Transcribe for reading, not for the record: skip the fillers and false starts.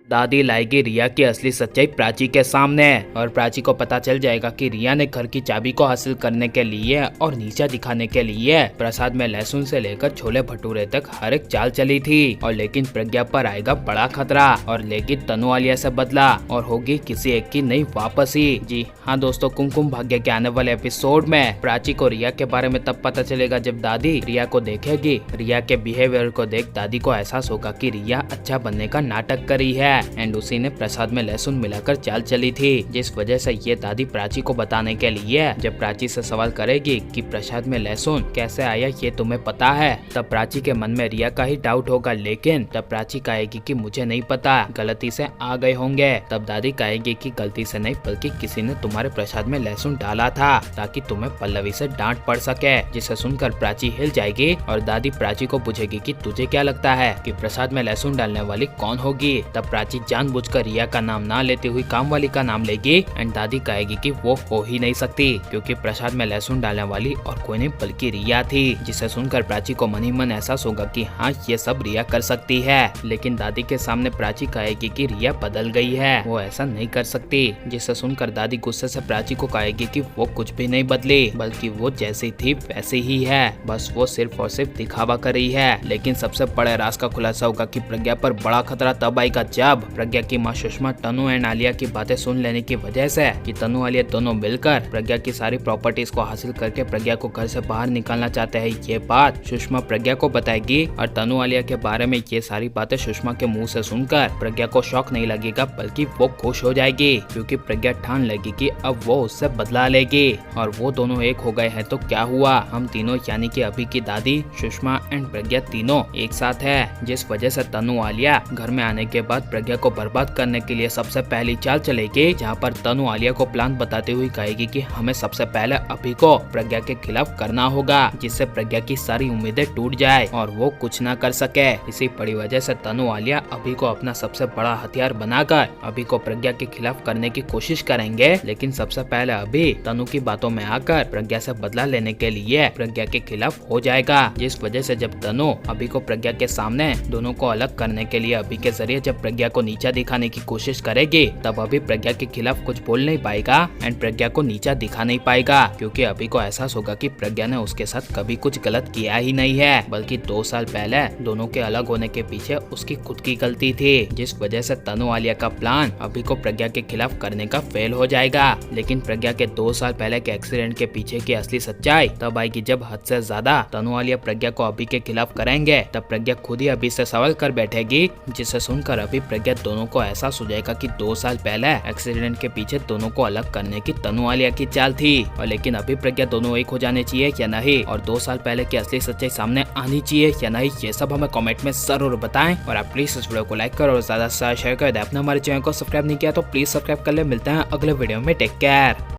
दादी लाएगी रिया की असली सच्चाई प्राची के सामने और प्राची को पता चल जाएगा कि रिया ने घर की चाबी को हासिल करने के लिए और नीचा दिखाने के लिए प्रसाद में लहसुन से लेकर छोले भटूरे तक हर एक चाल चली थी। और लेकिन प्रज्ञा पर आएगा बड़ा खतरा और लेगी तनु आलिया से बदला और होगी किसी एक की नई वापसी। जी हाँ दोस्तों, कुमकुम भाग्य के आने वाले एपिसोड में प्राची को रिया के बारे में तब पता चलेगा जब दादी रिया को देखेगी। रिया के बिहेवियर को देख दादी को एहसास होगा कि रिया अच्छा बनने का नाटक करी है एंड उसी ने प्रसाद में लहसुन मिलाकर चाल चली थी, जिस वजह से ये दादी प्राची को बताने के लिए जब प्राची से सवाल करेगी कि प्रसाद में लहसुन कैसे आया ये तुम्हें पता है, तब प्राची के मन में रिया का ही डाउट होगा। लेकिन तब प्राची कहेगी कि मुझे नहीं पता, गलती से आ गए होंगे। तब दादी कहेगी कि गलती से नहीं बल्कि किसी ने तुम्हारे प्रसाद में लहसुन डाला था ताकि तुम्हें पल्लवी से डांट पड़ सके, जिसे सुनकर प्राची हिल जाएगी और दादी प्राची को पूछेगी कि तुझे क्या लगता है कि प्रसाद में लहसुन डालने वाली कौन होगी। तब प्राची जानबूझकर रिया का नाम ना लेती हुई काम वाली का नाम लेगी एंड दादी कहेगी कि वो हो ही नहीं सकती क्योंकि प्रसाद में लहसुन डालने वाली और कोई नहीं बल्कि रिया थी, जिसे सुनकर प्राची को मन ही मन एहसास होगा कि हाँ ये सब रिया कर सकती है। लेकिन दादी के सामने प्राची कहेगी कि रिया बदल गई है, वो ऐसा नहीं कर सकती, जिसे सुनकर दादी गुस्से से प्राची को कहेगी कि वो कुछ भी नहीं बदली बल्कि वो जैसी थी वैसी ही है, बस वो सिर्फ और सिर्फ दिखावा कर रही है। लेकिन सबसे बड़े राज का खुलासा होगा कि प्रज्ञा पर बड़ा खतरा तब आएगा जब प्रज्ञा की मां सुषमा तनु एंड आलिया की बातें सुन लेने की वजह से कि तनु आलिया दोनों मिलकर प्रज्ञा की सारी प्रॉपर्टीज को हासिल करके प्रज्ञा को घर से बाहर निकालना चाहते हैं। ये बात सुषमा प्रज्ञा को बताएगी और तनु आलिया के बारे में ये सारी बातें सुषमा के मुंह से सुनकर प्रज्ञा को शौक नहीं लगेगा बल्कि वो खुश हो जाएगी क्योंकि प्रज्ञा ठान लेगी कि अब वो उससे बदला लेगी और वो दोनों एक हो गए हैं। तो क्या हुआ, हम तीनों यानी कि अभी की दादी सुषमा एंड प्रज्ञा तीनों एक साथ है, जिस वजह से तनु आलिया घर में आने के बाद प्रज्ञा को बर्बाद करने के लिए सबसे पहली चाल चलेगी, जहां पर तनु आलिया को प्लान बताते हुए कहेगी कि हमें सबसे पहले अभी को प्रज्ञा के खिलाफ करना होगा जिससे प्रज्ञा की सारी उम्मीदें टूट जाए और वो कुछ ना कर सके। इसी बड़ी वजह से तनु आलिया अभी को अपना सबसे बड़ा हथियार बनाकर अभी को प्रज्ञा के खिलाफ करने की कोशिश करेंगे। लेकिन सबसे पहले अभी तनु की बातों में आकर प्रज्ञा से बदला लेने के लिए प्रज्ञा के खिलाफ हो जाएगा, जिस वजह से जब तनु अभी को प्रज्ञा के सामने दोनों को अलग करने के लिए अभी के जरिए जब प्रज्ञा को नीचा दिखाने की कोशिश करेगी तब अभी प्रज्ञा के खिलाफ कुछ बोल नहीं पाएगा एंड प्रज्ञा को नीचा दिखा नहीं पाएगा क्योंकि अभी को एहसास होगा कि प्रज्ञा ने उसके साथ कभी कुछ गलत किया ही नहीं है बल्कि 2 साल पहले दोनों के अलग होने के पीछे उसकी खुद की गलती थी, जिस वजह से तनु आलिया का प्लान अभी को प्रज्ञा के खिलाफ करने का फेल हो जाएगा। लेकिन प्रज्ञा के 2 साल पहले के एक्सीडेंट के पीछे की असली सच्चाई तब आएगी जब हद से ज्यादा तनु आलिया प्रज्ञा को अभी के खिलाफ करेंगे। तब प्रज्ञा खुद ही अभी से सवाल कर बैठेगी, जिसे सुनकर अभी प्रज्ञा दोनों को एहसास हो जाएगा कि 2 साल पहले एक्सीडेंट के पीछे दोनों को अलग करने की तनु आलिया की चाल थी। और लेकिन अभी प्रज्ञा दोनों एक हो जाने चाहिए या नहीं और 2 साल पहले की असली सच्चाई सामने आनी चाहिए या नहीं, ये सब हमें कमेंट में जरूर बताएं। और आप प्लीज इस वीडियो को लाइक करो और ज्यादा से शेयर कर दे। आपने हमारे चैनल को सब्सक्राइब नहीं किया तो प्लीज सब्सक्राइब कर ले। मिलते हैं अगले वीडियो में, टेक केयर।